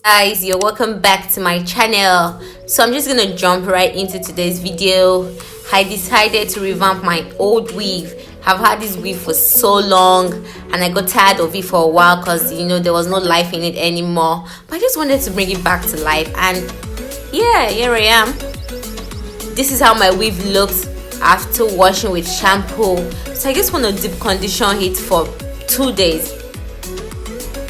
Guys, you're welcome back to my channel. So I'm just gonna jump right into today's video. I decided to revamp my old weave. I've had this weave for so long and I got tired of it for a while because there was no life in it anymore, but I just wanted to bring it back to life. And yeah, here I am. This is how my weave looks after washing with shampoo. So I just want to deep condition it for 2 days.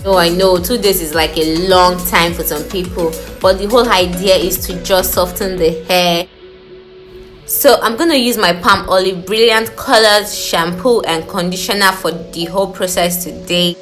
Oh, I know 2 days is like a long time for some people, but the whole idea is to just soften the hair. So I'm gonna use my Palmolive Brilliant Colors shampoo and conditioner for the whole process today.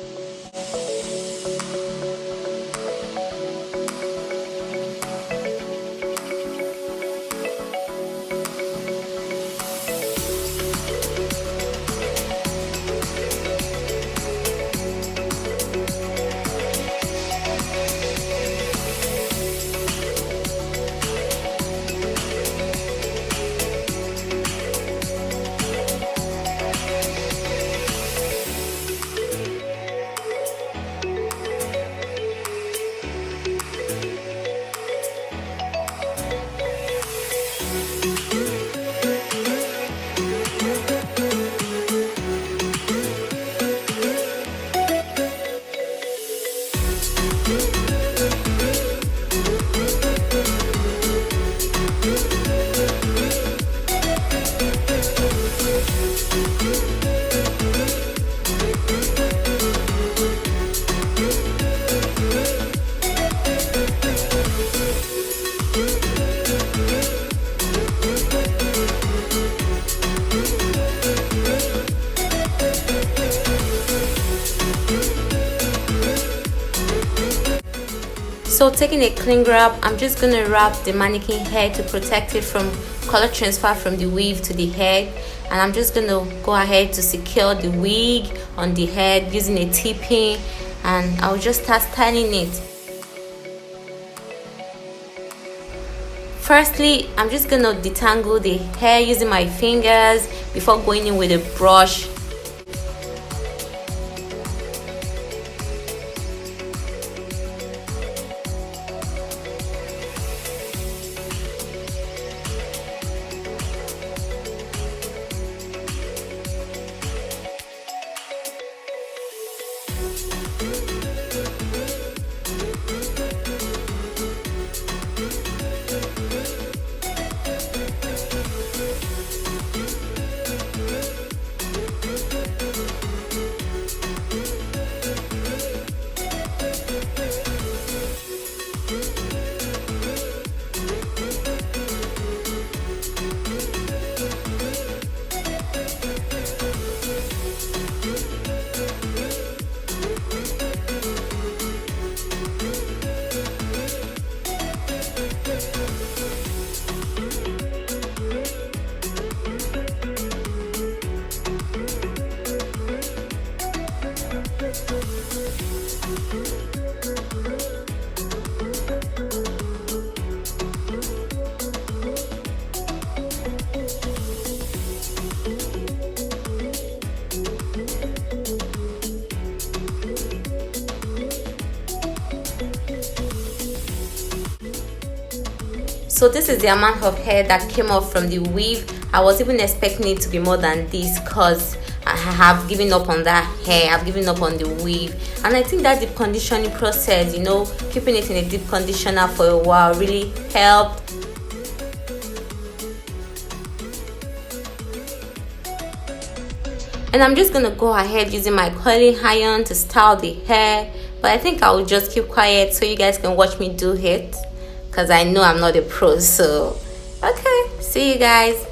So taking a cling wrap, I'm just going to wrap the mannequin hair to protect it from color transfer from the weave to the head. And I'm just going to go ahead to secure the wig on the head using a T-pin, and I'll just start styling it. Firstly, I'm just going to detangle the hair using my fingers before going in with a brush. So this is the amount of hair that came off from the weave. I was even expecting it to be more than this because I have given up on that hair. I've given up on the weave, and I think that deep conditioning process, keeping it in a deep conditioner for a while really helped. And I'm just gonna go ahead using my curling iron to style the hair, but I think I'll just keep quiet so you guys can watch me do it, because I know I'm not a pro. So okay, see you guys.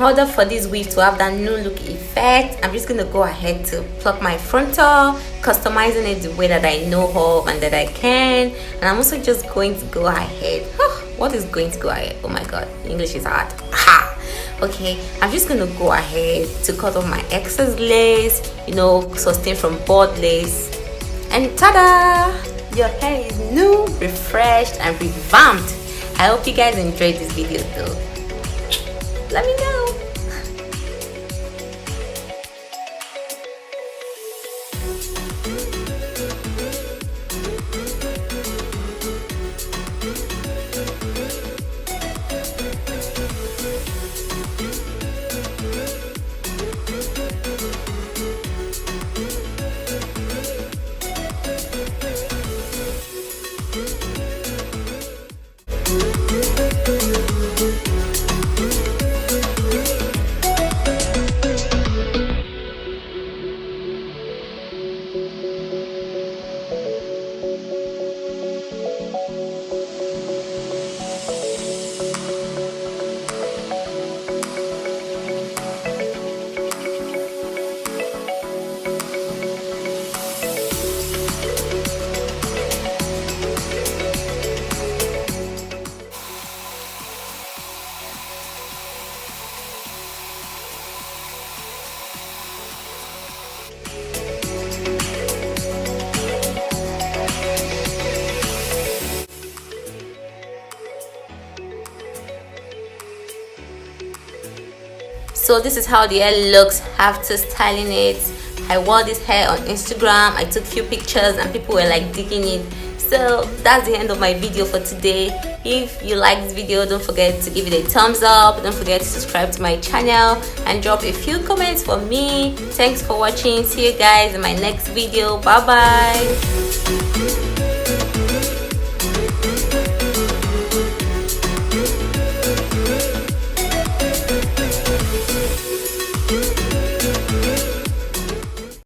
order for this weave to have that new look effect, I'm just gonna go ahead to pluck my frontal, customizing it the way that I know of and that I can. And I'm also just going to go ahead. What is going to go ahead? Oh my god, English is hard. Okay, I'm just gonna go ahead to cut off my excess lace, you know, sustained from board lace, and ta-da! Your hair is new, refreshed, and revamped. I hope you guys enjoyed this video though. Let me know. So this is how the hair looks after styling it. I wore this hair on Instagram. I took few pictures and people were like digging it. So that's the end of my video for today. If you like this video, don't forget to give it a thumbs up. Don't forget to subscribe to my channel and drop a few comments for me. Thanks for watching. See you guys in my next video. Bye bye.